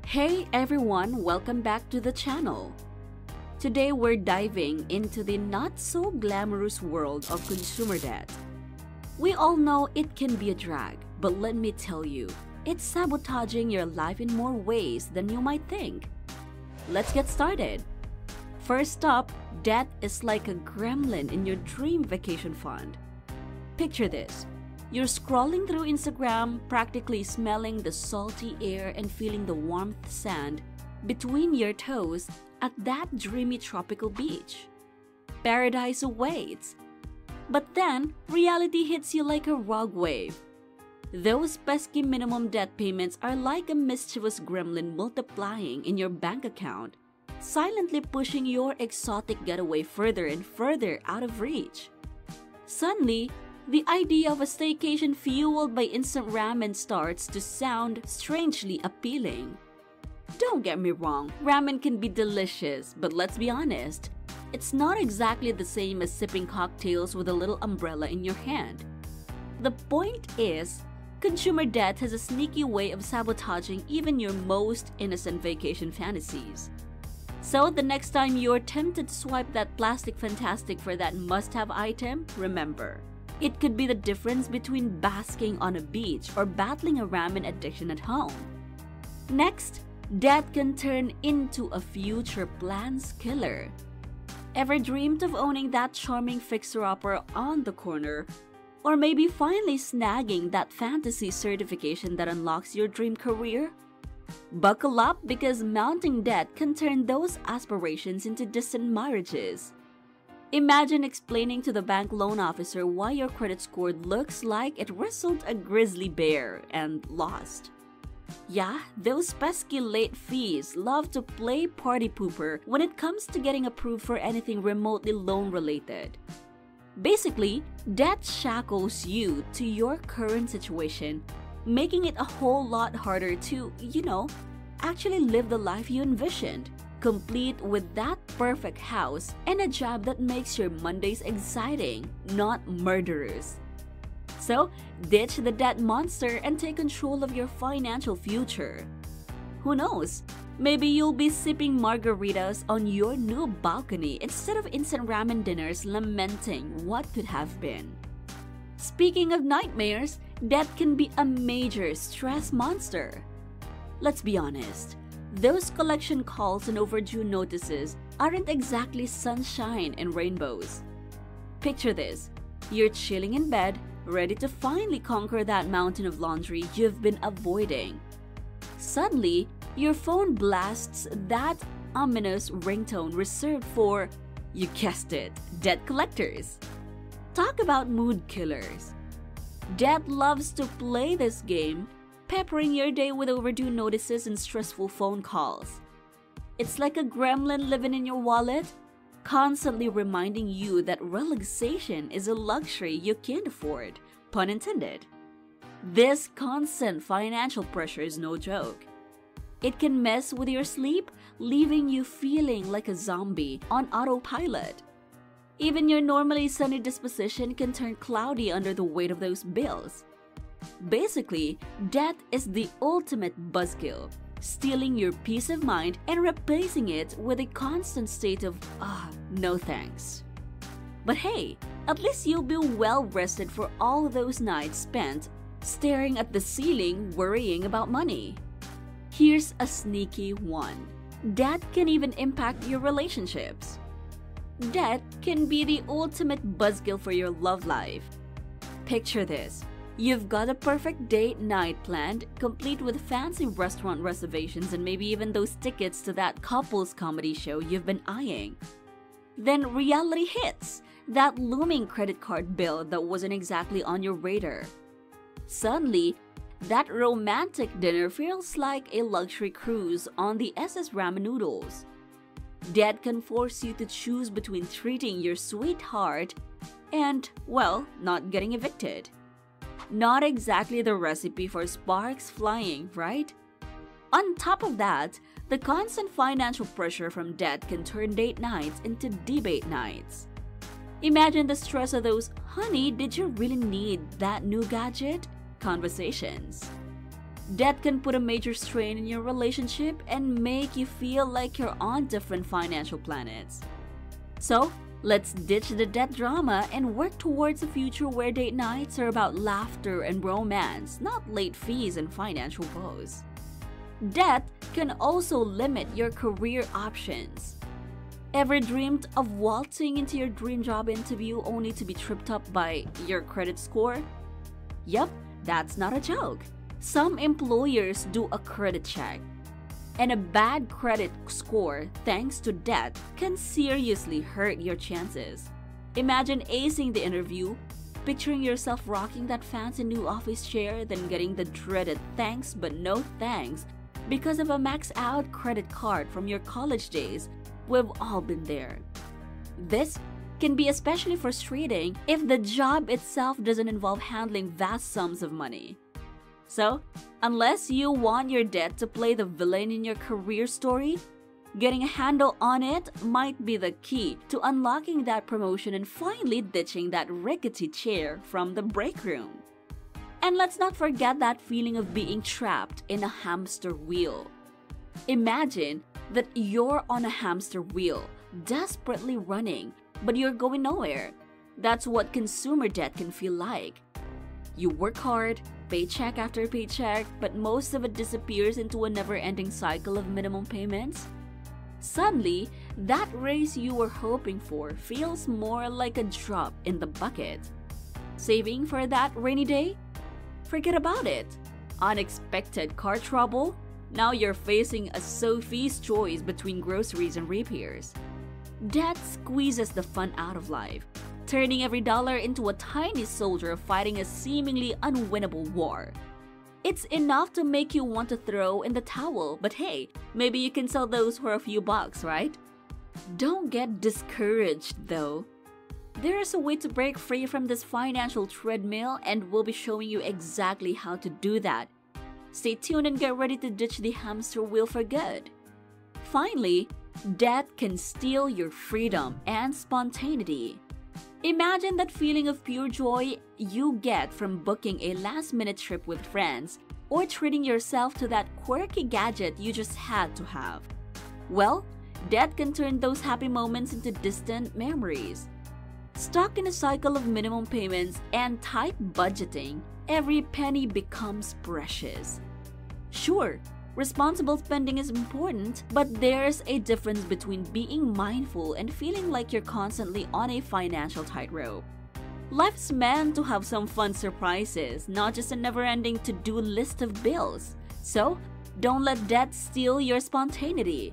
Hey everyone, welcome back to the channel. Today we're diving into the not-so-glamorous world of consumer debt. We all know it can be a drag, but let me tell you, it's sabotaging your life in more ways than you might think. Let's get started. First up, debt is like a gremlin in your dream vacation fund. Picture this. You're scrolling through Instagram, practically smelling the salty air and feeling the warm sand between your toes at that dreamy tropical beach. Paradise awaits. But then, reality hits you like a rogue wave. Those pesky minimum debt payments are like a mischievous gremlin multiplying in your bank account, silently pushing your exotic getaway further and further out of reach. Suddenly, the idea of a staycation fueled by instant ramen starts to sound strangely appealing. Don't get me wrong, ramen can be delicious, but let's be honest, it's not exactly the same as sipping cocktails with a little umbrella in your hand. The point is, consumer debt has a sneaky way of sabotaging even your most innocent vacation fantasies. So the next time you're tempted to swipe that plastic fantastic for that must-have item, remember, it could be the difference between basking on a beach or battling a ramen addiction at home. Next, debt can turn into a future plans killer. Ever dreamed of owning that charming fixer-upper on the corner? Or maybe finally snagging that fantasy certification that unlocks your dream career? Buckle up because mounting debt can turn those aspirations into distant marriages. Imagine explaining to the bank loan officer why your credit score looks like it wrestled a grizzly bear and lost. Yeah, those pesky late fees love to play party pooper when it comes to getting approved for anything remotely loan-related. Basically, debt shackles you to your current situation, making it a whole lot harder to, actually live the life you envisioned, complete with that perfect house and a job that makes your Mondays exciting, not murderous. So, ditch the debt monster and take control of your financial future. Who knows? Maybe you'll be sipping margaritas on your new balcony instead of instant ramen dinners lamenting what could have been. Speaking of nightmares, debt can be a major stress monster. Let's be honest, those collection calls and overdue notices aren't exactly sunshine and rainbows. Picture this, you're chilling in bed, ready to finally conquer that mountain of laundry you've been avoiding. Suddenly, your phone blasts that ominous ringtone reserved for, you guessed it, debt collectors. Talk about mood killers. Debt loves to play this game, peppering your day with overdue notices and stressful phone calls. It's like a gremlin living in your wallet, constantly reminding you that relaxation is a luxury you can't afford, pun intended. This constant financial pressure is no joke. It can mess with your sleep, leaving you feeling like a zombie on autopilot. Even your normally sunny disposition can turn cloudy under the weight of those bills. Basically, debt is the ultimate buzzkill, stealing your peace of mind and replacing it with a constant state of, no thanks. But hey, at least you'll be well rested for all those nights spent staring at the ceiling worrying about money. Here's a sneaky one. Debt can even impact your relationships. Debt can be the ultimate buzzkill for your love life. Picture this. You've got a perfect date night planned, complete with fancy restaurant reservations and maybe even those tickets to that couples comedy show you've been eyeing. Then reality hits, that looming credit card bill that wasn't exactly on your radar. Suddenly, that romantic dinner feels like a luxury cruise on the SS Ramen noodles. Debt can force you to choose between treating your sweetheart and, not getting evicted. Not exactly the recipe for sparks flying, right? On top of that, the constant financial pressure from debt can turn date nights into debate nights. Imagine the stress of those, honey, did you really need that new gadget? Conversations. Debt can put a major strain in your relationship and make you feel like you're on different financial planets. So, let's ditch the debt drama and work towards a future where date nights are about laughter and romance, not late fees and financial woes. Debt can also limit your career options. Ever dreamed of waltzing into your dream job interview only to be tripped up by your credit score? Yep, that's not a joke. Some employers do a credit check. And a bad credit score thanks to debt can seriously hurt your chances. Imagine acing the interview, picturing yourself rocking that fancy new office chair, then getting the dreaded thanks but no thanks because of a maxed out credit card from your college days. We've all been there. This can be especially frustrating if the job itself doesn't involve handling vast sums of money. So, unless you want your debt to play the villain in your career story, getting a handle on it might be the key to unlocking that promotion and finally ditching that rickety chair from the break room. And let's not forget that feeling of being trapped in a hamster wheel. Imagine that you're on a hamster wheel, desperately running, but you're going nowhere. That's what consumer debt can feel like. You work hard, paycheck after paycheck, but most of it disappears into a never-ending cycle of minimum payments. Suddenly, that raise you were hoping for feels more like a drop in the bucket. Saving for that rainy day? Forget about it. Unexpected car trouble? Now you're facing a Sophie's choice between groceries and repairs. Debt squeezes the fun out of life, turning every dollar into a tiny soldier fighting a seemingly unwinnable war. It's enough to make you want to throw in the towel, but hey, maybe you can sell those for a few bucks, right? Don't get discouraged though. There is a way to break free from this financial treadmill, and we'll be showing you exactly how to do that. Stay tuned and get ready to ditch the hamster wheel for good. Finally, debt can steal your freedom and spontaneity. Imagine that feeling of pure joy you get from booking a last-minute trip with friends or treating yourself to that quirky gadget you just had to have. Well, debt can turn those happy moments into distant memories. Stuck in a cycle of minimum payments and tight budgeting, every penny becomes precious. Sure, responsible spending is important, but there's a difference between being mindful and feeling like you're constantly on a financial tightrope. Life's meant to have some fun surprises, not just a never-ending to-do list of bills. So, don't let debt steal your spontaneity.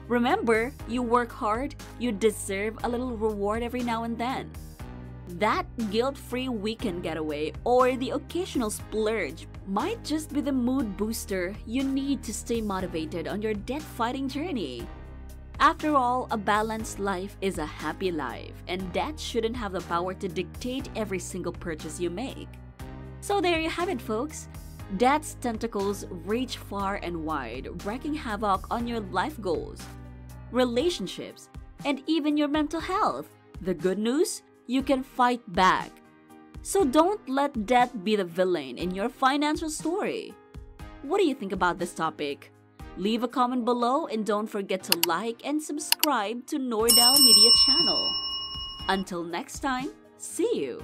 Remember, you work hard, you deserve a little reward every now and then. That guilt-free weekend getaway or the occasional splurge might just be the mood booster you need to stay motivated on your debt-fighting journey. After all, a balanced life is a happy life, and debt shouldn't have the power to dictate every single purchase you make. So there you have it, folks. Debt's tentacles reach far and wide, wreaking havoc on your life goals, relationships, and even your mental health. The good news? You can fight back. So don't let debt be the villain in your financial story. What do you think about this topic? Leave a comment below and don't forget to like and subscribe to Nordel Media channel. Until next time, see you!